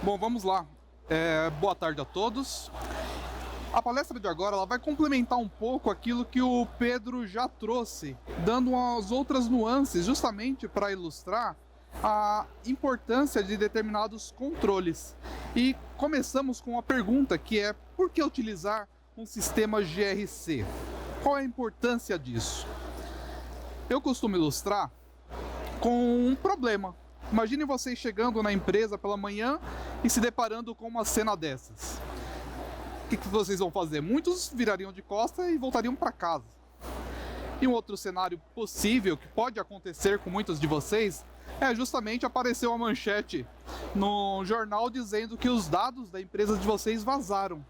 Bom, vamos lá. Boa tarde a todos. A palestra de agora ela vai complementar um pouco aquilo que o Pedro já trouxe, dando umas outras nuances, justamente para ilustrar a importância de determinados controles. E começamos com uma pergunta que é: por que utilizar um sistema GRC? Qual é a importância disso? Eu costumo ilustrar com um problema. Imagine vocês chegando na empresa pela manhã e se deparando com uma cena dessas. O que vocês vão fazer? Muitos virariam de costas e voltariam para casa. E um outro cenário possível que pode acontecer com muitos de vocês é justamente aparecer uma manchete no jornal dizendo que os dados da empresa de vocês vazaram.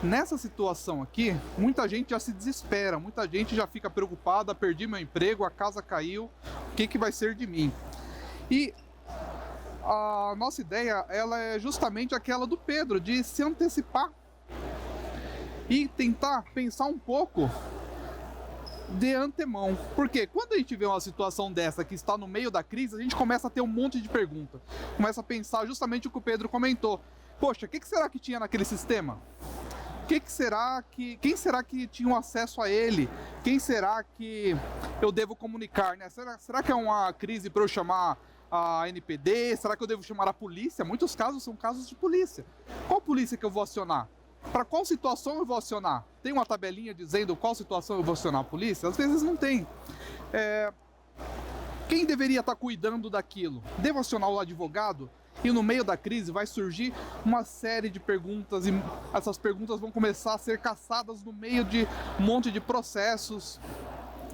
Nessa situação aqui, muita gente já se desespera, muita gente já fica preocupada: perdi meu emprego, a casa caiu, o que vai ser de mim? E a nossa ideia ela é justamente aquela do Pedro, de se antecipar e tentar pensar um pouco de antemão. Porque quando a gente vê uma situação dessa que está no meio da crise, a gente começa a ter um monte de perguntas. Começa a pensar justamente o que o Pedro comentou. Poxa, o que será que tinha naquele sistema? Quem será que tinha um acesso a ele? Quem será que eu devo comunicar, né? Será que é uma crise para eu chamar a NPD? Será que eu devo chamar a polícia? Muitos casos são casos de polícia. Qual polícia que eu vou acionar? Para qual situação eu vou acionar? Tem uma tabelinha dizendo qual situação eu vou acionar a polícia? Às vezes não tem. Quem deveria estar cuidando daquilo? Devo acionar o advogado? E no meio da crise vai surgir uma série de perguntas, e essas perguntas vão começar a ser caçadas no meio de um monte de processos.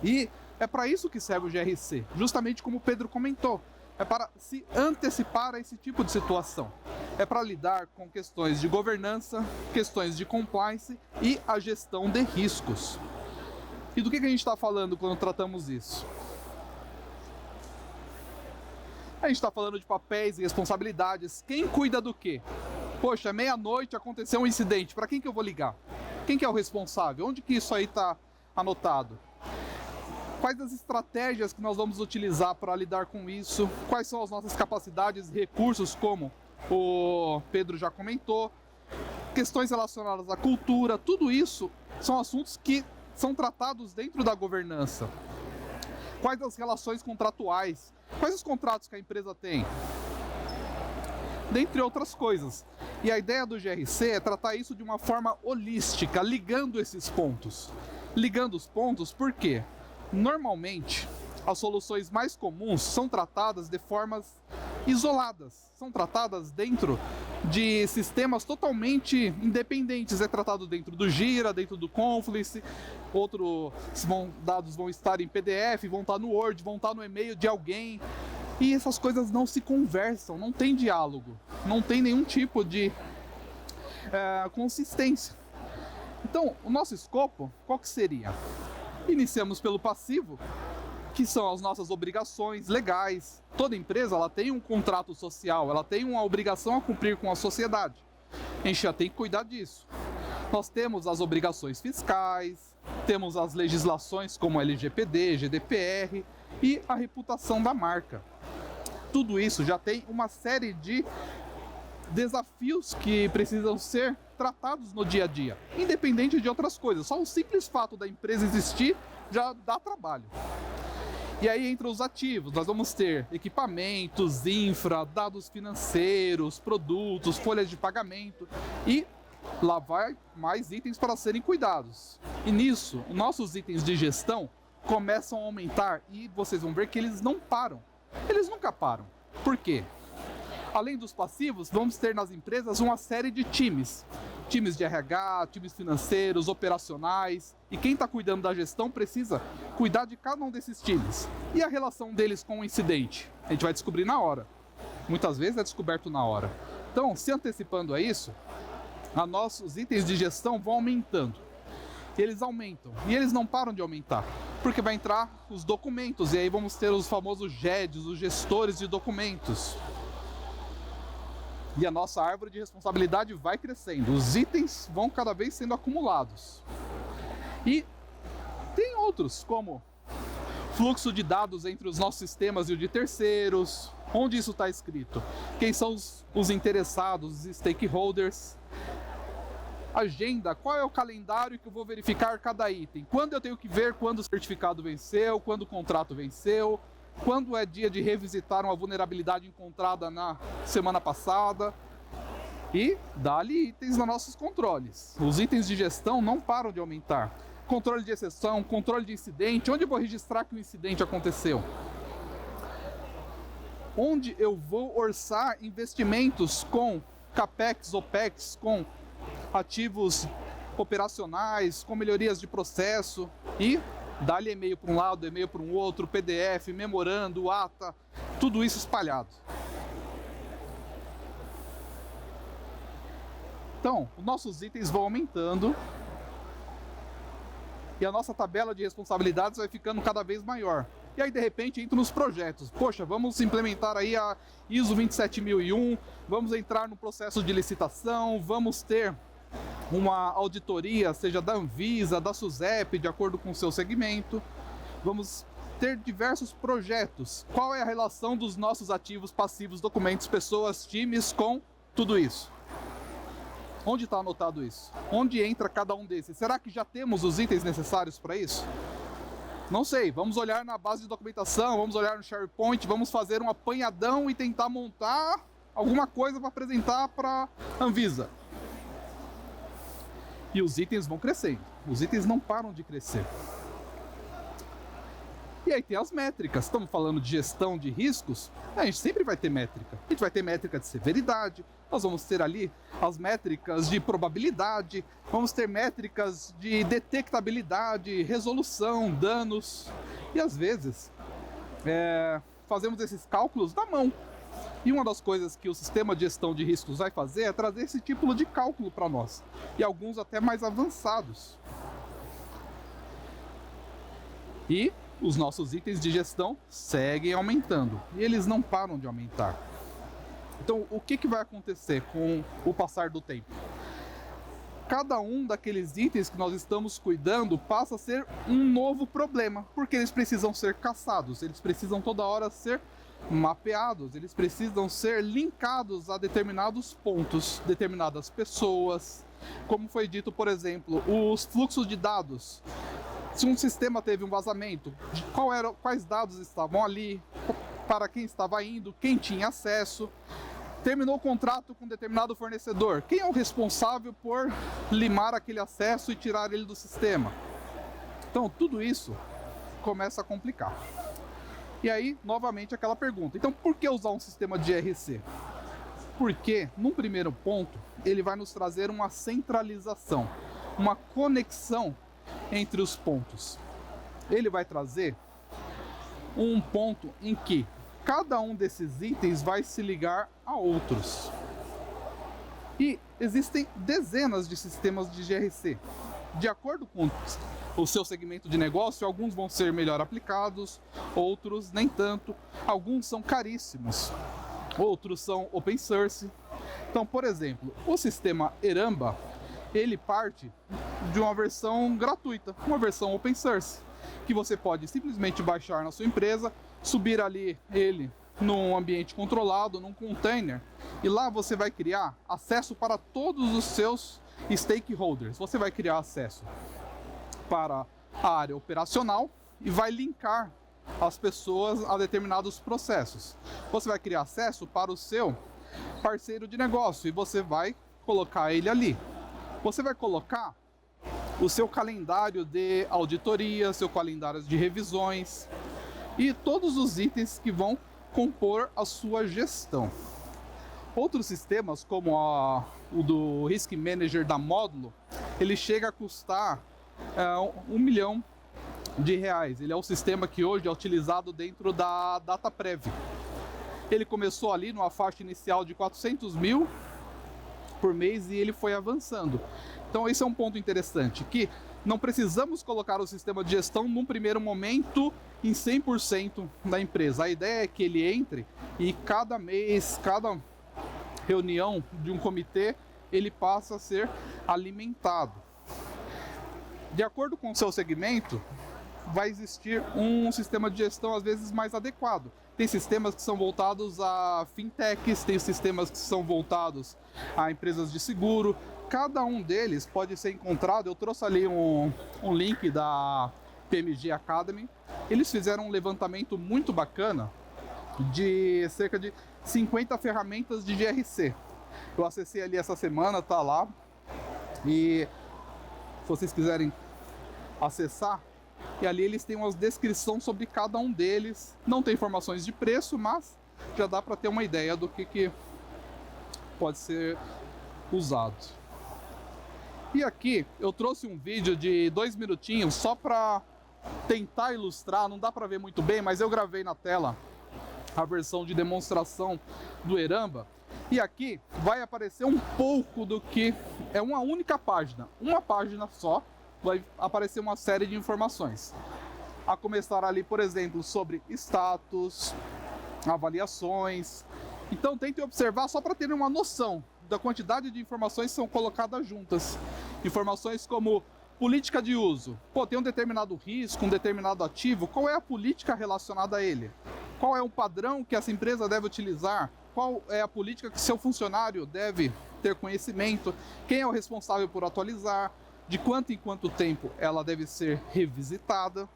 E é para isso que serve o GRC, justamente como o Pedro comentou. É para se antecipar a esse tipo de situação. É para lidar com questões de governança, questões de compliance e a gestão de riscos. E do que a gente está falando quando tratamos isso? A gente está falando de papéis e responsabilidades. Quem cuida do quê? Poxa, meia-noite aconteceu um incidente. Para quem que eu vou ligar? Quem que é o responsável? Onde que isso aí está anotado? Quais as estratégias que nós vamos utilizar para lidar com isso? Quais são as nossas capacidades e recursos, como o Pedro já comentou? Questões relacionadas à cultura, tudo isso são assuntos que são tratados dentro da governança. Quais as relações contratuais? Quais os contratos que a empresa tem? Dentre outras coisas. E a ideia do GRC é tratar isso de uma forma holística, ligando esses pontos. Ligando os pontos, por quê? Normalmente, as soluções mais comuns são tratadas de formas isoladas. São tratadas dentro de sistemas totalmente independentes. É tratado dentro do Gira, dentro do Confluence. Outros dados vão estar em PDF, vão estar no Word, vão estar no e-mail de alguém. E essas coisas não se conversam, não tem diálogo, não tem nenhum tipo de consistência. Então, o nosso escopo, qual que seria? Iniciamos pelo passivo, que são as nossas obrigações legais. Toda empresa ela tem um contrato social, ela tem uma obrigação a cumprir com a sociedade. A gente já tem que cuidar disso. Nós temos as obrigações fiscais, temos as legislações como LGPD, GDPR e a reputação da marca. Tudo isso já tem uma série de desafios que precisam ser tratados no dia a dia, independente de outras coisas. Só o simples fato da empresa existir já dá trabalho. E aí entra os ativos. Nós vamos ter equipamentos, infra, dados financeiros, produtos, folhas de pagamento e lá vai mais itens para serem cuidados. E nisso, nossos itens de gestão começam a aumentar e vocês vão ver que eles não param. Eles nunca param. Por quê? Além dos passivos, vamos ter nas empresas uma série de times. Times de RH, times financeiros, operacionais. E quem está cuidando da gestão precisa cuidar de cada um desses times. E a relação deles com o incidente? A gente vai descobrir na hora. Muitas vezes é descoberto na hora. Então, se antecipando a isso, nossos itens de gestão vão aumentando. Eles aumentam. E eles não param de aumentar. Porque vai entrar os documentos. E aí vamos ter os famosos GEDs, os gestores de documentos. E a nossa árvore de responsabilidade vai crescendo. Os itens vão cada vez sendo acumulados. E tem outros, como fluxo de dados entre os nossos sistemas e o de terceiros. Onde isso está escrito? Quem são os interessados, os stakeholders? Agenda, qual é o calendário que eu vou verificar cada item? Quando eu tenho que ver quando o certificado venceu, quando o contrato venceu, quando é dia de revisitar uma vulnerabilidade encontrada na semana passada. E dá-lhe itens nos nossos controles. Os itens de gestão não param de aumentar. Controle de exceção, controle de incidente, onde eu vou registrar que o incidente aconteceu? Onde eu vou orçar investimentos com CAPEX, OPEX, com ativos operacionais, com melhorias de processo e dá-lhe e-mail para um lado, e-mail para um outro, PDF, memorando, ata, tudo isso espalhado. Então, os nossos itens vão aumentando e a nossa tabela de responsabilidades vai ficando cada vez maior. E aí, de repente, entra nos projetos. Poxa, vamos implementar aí a ISO 27001, vamos entrar no processo de licitação, vamos ter uma auditoria, seja da Anvisa, da SUSEP, de acordo com o seu segmento. Vamos ter diversos projetos. Qual é a relação dos nossos ativos, passivos, documentos, pessoas, times com tudo isso? Onde está anotado isso? Onde entra cada um desses? Será que já temos os itens necessários para isso? Não sei, vamos olhar na base de documentação, vamos olhar no SharePoint, vamos fazer um apanhadão e tentar montar alguma coisa para apresentar para a Anvisa. E os itens vão crescendo, os itens não param de crescer. E aí tem as métricas, estamos falando de gestão de riscos, a gente sempre vai ter métrica. A gente vai ter métrica de severidade, nós vamos ter ali as métricas de probabilidade, vamos ter métricas de detectabilidade, resolução, danos. E às vezes fazemos esses cálculos na mão. E uma das coisas que o sistema de gestão de riscos vai fazer é trazer esse tipo de cálculo para nós. E alguns até mais avançados. E os nossos itens de gestão seguem aumentando. E eles não param de aumentar. Então, o que vai acontecer com o passar do tempo? Cada um daqueles itens que nós estamos cuidando passa a ser um novo problema, porque eles precisam ser caçados, eles precisam toda hora ser mapeados, eles precisam ser linkados a determinados pontos, determinadas pessoas. Como foi dito, por exemplo, os fluxos de dados. Se um sistema teve um vazamento, quais dados estavam ali, para quem estava indo, quem tinha acesso. Terminou o contrato com um determinado fornecedor. Quem é o responsável por limar aquele acesso e tirar ele do sistema? Então, tudo isso começa a complicar. E aí, novamente, aquela pergunta. Então, por que usar um sistema de GRC? Porque, num primeiro ponto, ele vai nos trazer uma centralização, uma conexão entre os pontos. Ele vai trazer um ponto em que cada um desses itens vai se ligar a outros. E existem dezenas de sistemas de GRC. De acordo com o seu segmento de negócio, alguns vão ser melhor aplicados, outros nem tanto. Alguns são caríssimos, outros são open source. Então, por exemplo, o sistema Eramba, ele parte de uma versão gratuita, uma versão open source, que você pode simplesmente baixar na sua empresa, subir ali ele num ambiente controlado, num container, e lá você vai criar acesso para todos os seus stakeholders. Você vai criar acesso para a área operacional e vai linkar as pessoas a determinados processos. Você vai criar acesso para o seu parceiro de negócio e você vai colocar ele ali. Você vai colocar o seu calendário de auditoria, seu calendário de revisões e todos os itens que vão compor a sua gestão. Outros sistemas, como o do Risk Manager da Módulo, ele chega a custar R$1 milhão. Ele é o sistema que hoje é utilizado dentro da DataPrev. Ele começou ali numa faixa inicial de 400 mil por mês e ele foi avançando. Então esse é um ponto interessante, que não precisamos colocar o sistema de gestão num primeiro momento em 100% da empresa. A ideia é que ele entre e cada mês, cada reunião de um comitê, ele passa a ser alimentado. De acordo com o seu segmento, vai existir um sistema de gestão às vezes mais adequado. Tem sistemas que são voltados a fintechs, tem sistemas que são voltados a empresas de seguro. Cada um deles pode ser encontrado. Eu trouxe ali um link da PMG Academy. Eles fizeram um levantamento muito bacana de cerca de 50 ferramentas de GRC. Eu acessei ali essa semana, tá lá. E se vocês quiserem acessar, e ali eles têm uma descrição sobre cada um deles. Não tem informações de preço, mas já dá para ter uma ideia do que pode ser usado. E aqui eu trouxe um vídeo de 2 minutinhos só para tentar ilustrar. Não dá para ver muito bem, mas eu gravei na tela a versão de demonstração do Eramba. E aqui vai aparecer um pouco do que é uma única página. Uma página só, vai aparecer uma série de informações. A começar ali, por exemplo, sobre status, avaliações. Então tentem observar só para terem uma noção da quantidade de informações que são colocadas juntas. Informações como política de uso. Pô, tem um determinado risco, um determinado ativo, qual é a política relacionada a ele? Qual é o padrão que essa empresa deve utilizar? Qual é a política que seu funcionário deve ter conhecimento? Quem é o responsável por atualizar? De quanto em quanto tempo ela deve ser revisitada?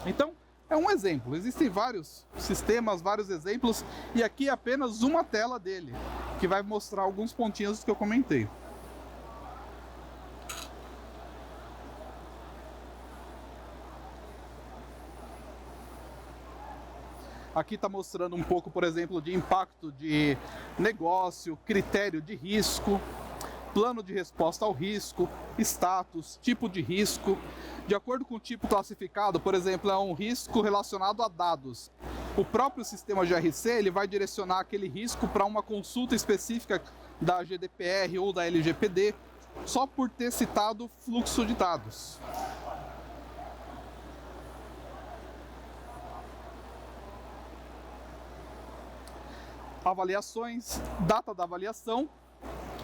Então, é um exemplo. Existem vários sistemas, vários exemplos, e aqui é apenas uma tela dele, que vai mostrar alguns pontinhos que eu comentei. Aqui está mostrando um pouco, por exemplo, de impacto de negócio, critério de risco, plano de resposta ao risco, status, tipo de risco. De acordo com o tipo classificado, por exemplo, é um risco relacionado a dados. O próprio sistema GRC ele vai direcionar aquele risco para uma consulta específica da GDPR ou da LGPD, só por ter citado fluxo de dados. Avaliações, data da avaliação,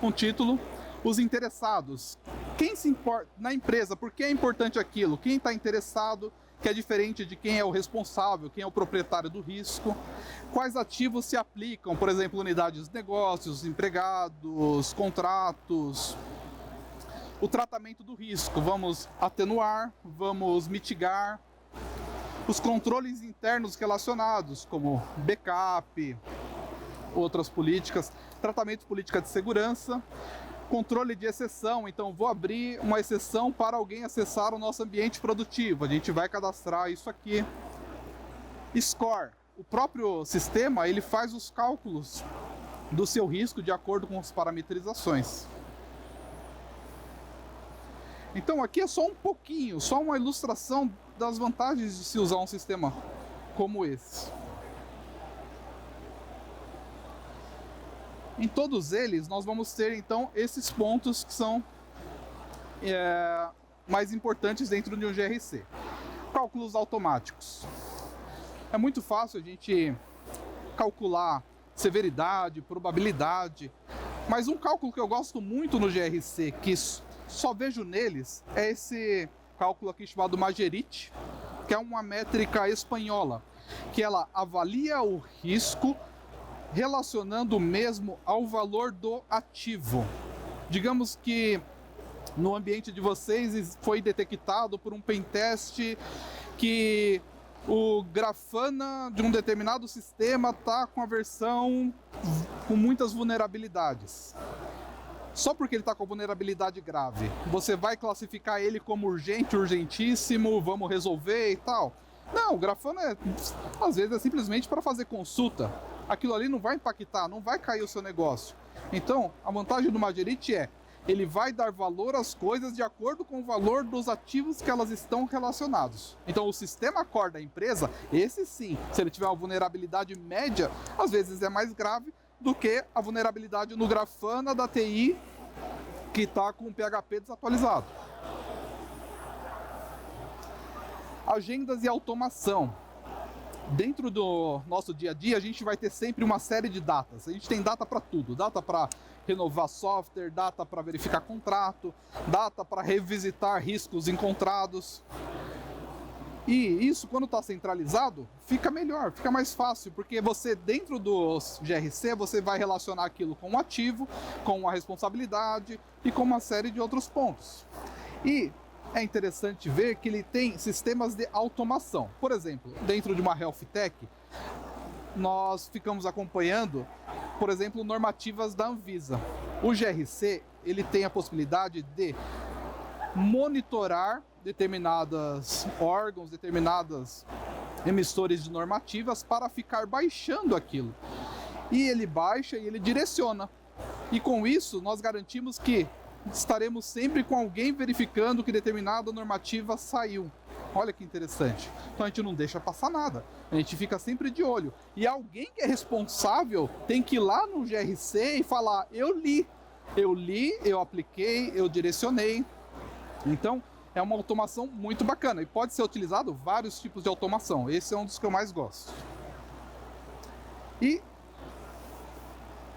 um título, os interessados. Quem se importa na empresa, por que é importante aquilo? Quem está interessado, que é diferente de quem é o responsável, quem é o proprietário do risco. Quais ativos se aplicam, por exemplo, unidades de negócios, empregados, contratos. O tratamento do risco, vamos atenuar, vamos mitigar. Os controles internos relacionados, como backup, outras políticas, tratamento política de segurança, controle de exceção. Então vou abrir uma exceção para alguém acessar o nosso ambiente produtivo, a gente vai cadastrar isso aqui. Score, o próprio sistema ele faz os cálculos do seu risco de acordo com as parametrizações. Então aqui é só um pouquinho, só uma ilustração das vantagens de se usar um sistema como esse. Em todos eles, nós vamos ter, então, esses pontos que são mais importantes dentro de um GRC. Cálculos automáticos. É muito fácil a gente calcular severidade, probabilidade, mas um cálculo que eu gosto muito no GRC, que só vejo neles, é esse cálculo aqui chamado Magerit, que é uma métrica espanhola, que ela avalia o risco relacionando o mesmo ao valor do ativo. Digamos que no ambiente de vocês foi detectado por um pentest que o Grafana de um determinado sistema está com a versão com muitas vulnerabilidades. Só porque ele está com vulnerabilidade grave, você vai classificar ele como urgente, urgentíssimo, vamos resolver e tal? Não, o Grafana às vezes é simplesmente para fazer consulta. Aquilo ali não vai impactar, não vai cair o seu negócio. Então, a vantagem do Magerit é, ele vai dar valor às coisas de acordo com o valor dos ativos que elas estão relacionados. Então, o sistema core da empresa, esse sim, se ele tiver uma vulnerabilidade média, às vezes é mais grave do que a vulnerabilidade no Grafana da TI que está com o PHP desatualizado. Agendas e automação. Dentro do nosso dia a dia, a gente vai ter sempre uma série de datas. A gente tem data para tudo. Data para renovar software, data para verificar contrato, data para revisitar riscos encontrados. E isso, quando está centralizado, fica melhor, fica mais fácil, porque você, dentro do GRC, você vai relacionar aquilo com o ativo, com a responsabilidade e com uma série de outros pontos. E é interessante ver que ele tem sistemas de automação. Por exemplo, dentro de uma Health Tech, nós ficamos acompanhando, por exemplo, normativas da Anvisa. O GRC, ele tem a possibilidade de monitorar determinados órgãos, determinadas emissores de normativas para ficar baixando aquilo. E ele baixa e ele direciona. E com isso, nós garantimos que estaremos sempre com alguém verificando que determinada normativa saiu. Olha que interessante. Então a gente não deixa passar nada. A gente fica sempre de olho. E alguém que é responsável tem que ir lá no GRC e falar: eu li, eu apliquei, eu direcionei. Então é uma automação muito bacana. E pode ser utilizado vários tipos de automação. Esse é um dos que eu mais gosto. E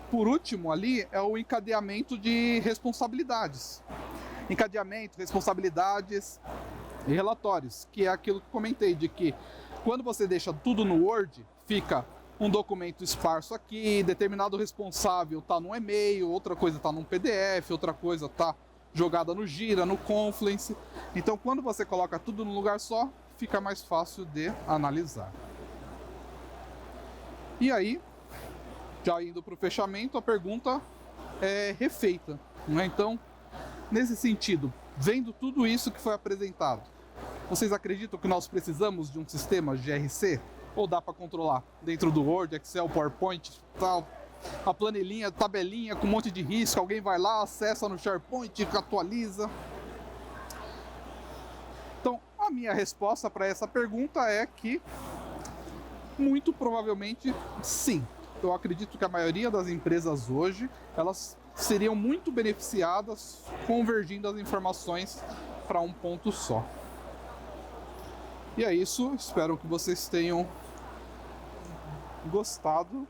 por último ali é o encadeamento de responsabilidades. Encadeamento, responsabilidades e relatórios, que é aquilo que comentei, de que quando você deixa tudo no Word, fica um documento esparso aqui, determinado responsável está no e-mail, outra coisa está num PDF, outra coisa está jogada no Gira, no Confluence. Então, quando você coloca tudo num lugar só, fica mais fácil de analisar. E aí, já indo para o fechamento, a pergunta é refeita, né? Então, nesse sentido, vendo tudo isso que foi apresentado, vocês acreditam que nós precisamos de um sistema GRC? Ou dá para controlar dentro do Word, Excel, PowerPoint, tal, a planilhinha, tabelinha com um monte de risco, alguém vai lá, acessa no SharePoint, atualiza? Então, a minha resposta para essa pergunta é que muito provavelmente sim. Eu acredito que a maioria das empresas hoje, elas seriam muito beneficiadas convergindo as informações para um ponto só. E é isso, espero que vocês tenham gostado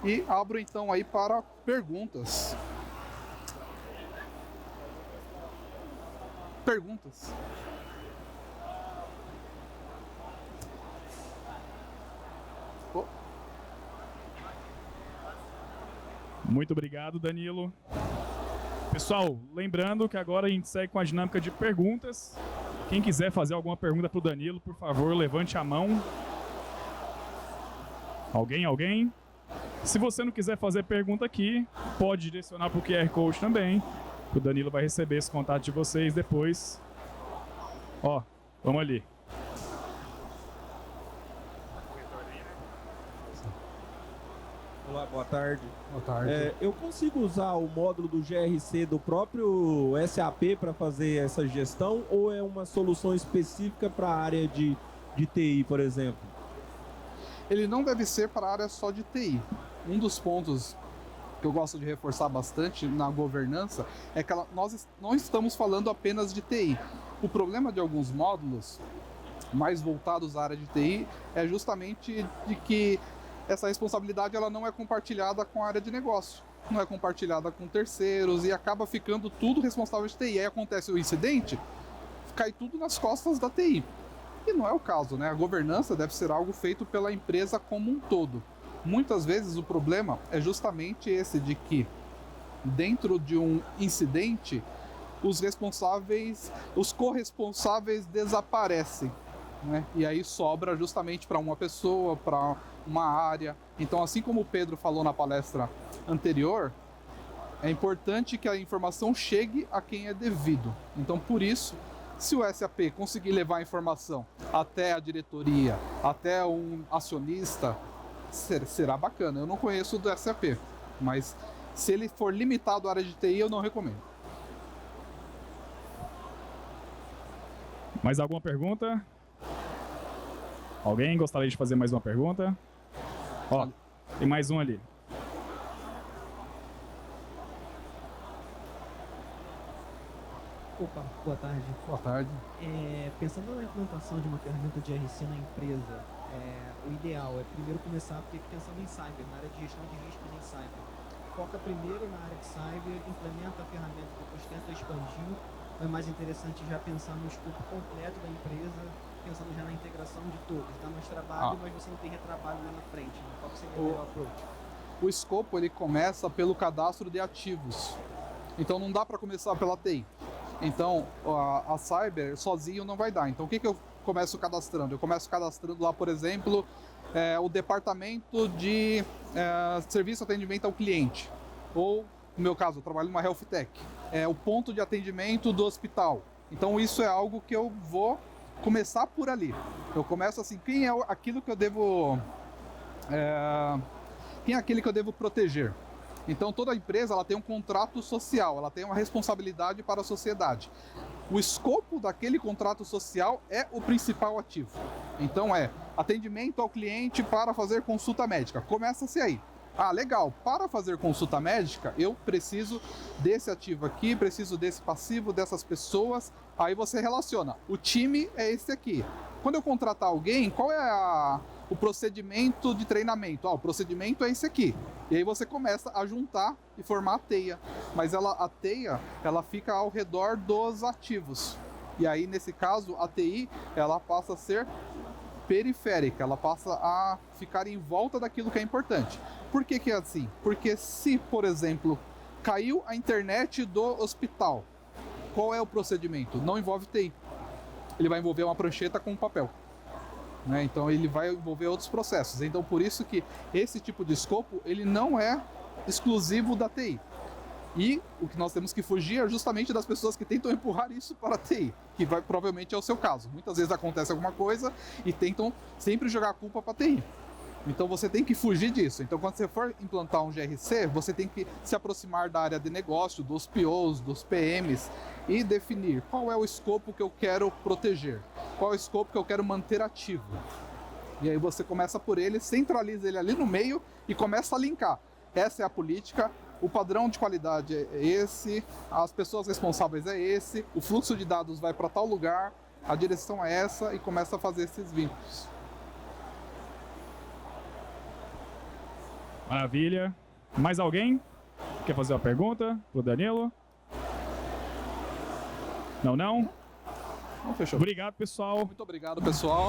e abro então aí para perguntas. Perguntas. Oh. Muito obrigado, Danilo. Pessoal, lembrando que agora a gente segue com a dinâmica de perguntas. Quem quiser fazer alguma pergunta para o Danilo, por favor, levante a mão. Alguém? Se você não quiser fazer pergunta aqui, pode direcionar para o QR Code também. O Danilo vai receber esse contato de vocês depois. Ó, vamos ali. Olá, boa tarde. Boa tarde. Eu consigo usar o módulo do GRC do próprio SAP para fazer essa gestão ou é uma solução específica para a área de TI, por exemplo? Ele não deve ser para a área só de TI. Um dos pontos que eu gosto de reforçar bastante na governança é que nós não estamos falando apenas de TI. O problema de alguns módulos mais voltados à área de TI é justamente de que essa responsabilidade ela não é compartilhada com a área de negócio, não é compartilhada com terceiros e acaba ficando tudo responsável de TI. Aí acontece o incidente, cai tudo nas costas da TI. E não é o caso, né? A governança deve ser algo feito pela empresa como um todo. Muitas vezes o problema é justamente esse de que dentro de um incidente os corresponsáveis desaparecem, né? E aí sobra justamente para uma pessoa, para uma área. Então, assim como o Pedro falou na palestra anterior, é importante que a informação chegue a quem é devido. Então, por isso, se o SAP conseguir levar a informação até a diretoria, até um acionista, será bacana. Eu não conheço do SAP, mas se ele for limitado à área de TI, eu não recomendo. Mais alguma pergunta? Alguém gostaria de fazer mais uma pergunta? Ó, tem mais um ali. Opa, boa tarde. Boa tarde. Pensando na implantação de uma ferramenta de RC na empresa, o ideal é primeiro começar pensando em cyber, na área de gestão de riscos em cyber. Foca primeiro na área de cyber, implementa a ferramenta, depois tenta expandir. Ou é mais interessante já pensar no escopo completo da empresa pensando já na integração de todos. Dá mais trabalho, mas você não tem retrabalho lá na frente. Né? Qual que seria o melhor approach? O escopo ele começa pelo cadastro de ativos. Então não dá para começar pela TI. Então a Cyber sozinho não vai dar. Então o que eu começo cadastrando? Eu começo cadastrando lá, por exemplo, o departamento de serviço de atendimento ao cliente. Ou, no meu caso, eu trabalho numa Health Tech. O ponto de atendimento do hospital. Então isso é algo que eu vou começar por ali. Eu começo assim, quem é aquilo que eu devo... quem é aquele que eu devo proteger? Então toda empresa ela tem um contrato social, ela tem uma responsabilidade para a sociedade. O escopo daquele contrato social é o principal ativo. Então atendimento ao cliente para fazer consulta médica. Começa-se aí. Ah, legal, para fazer consulta médica eu preciso desse ativo aqui, preciso desse passivo, dessas pessoas. Aí você relaciona, o time é esse aqui. Quando eu contratar alguém, qual é o procedimento de treinamento? O procedimento é esse aqui. E aí você começa a juntar e formar a teia. Mas a teia, ela fica ao redor dos ativos. E aí, nesse caso, a TI, ela passa a ser periférica. Ela passa a ficar em volta daquilo que é importante. Por que é assim? Porque se, por exemplo, caiu a internet do hospital, qual é o procedimento? Não envolve TI. Ele vai envolver uma prancheta com papel. Então ele vai envolver outros processos. Então por isso que esse tipo de escopo ele não é exclusivo da TI. E o que nós temos que fugir é justamente das pessoas que tentam empurrar isso para a TI, que provavelmente é o seu caso. Muitas vezes acontece alguma coisa e tentam sempre jogar a culpa para a TI. Então você tem que fugir disso. Então quando você for implantar um GRC, você tem que se aproximar da área de negócio, dos POs, dos PMs e definir qual é o escopo que eu quero proteger, qual é o escopo que eu quero manter ativo. E aí você começa por ele, centraliza ele ali no meio e começa a linkar. Essa é a política, o padrão de qualidade é esse, as pessoas responsáveis é esse, o fluxo de dados vai para tal lugar, a direção é essa e começa a fazer esses vínculos. Maravilha. Mais alguém quer fazer uma pergunta pro Danilo? Não? Não, fechou. Obrigado, pessoal. Muito obrigado, pessoal.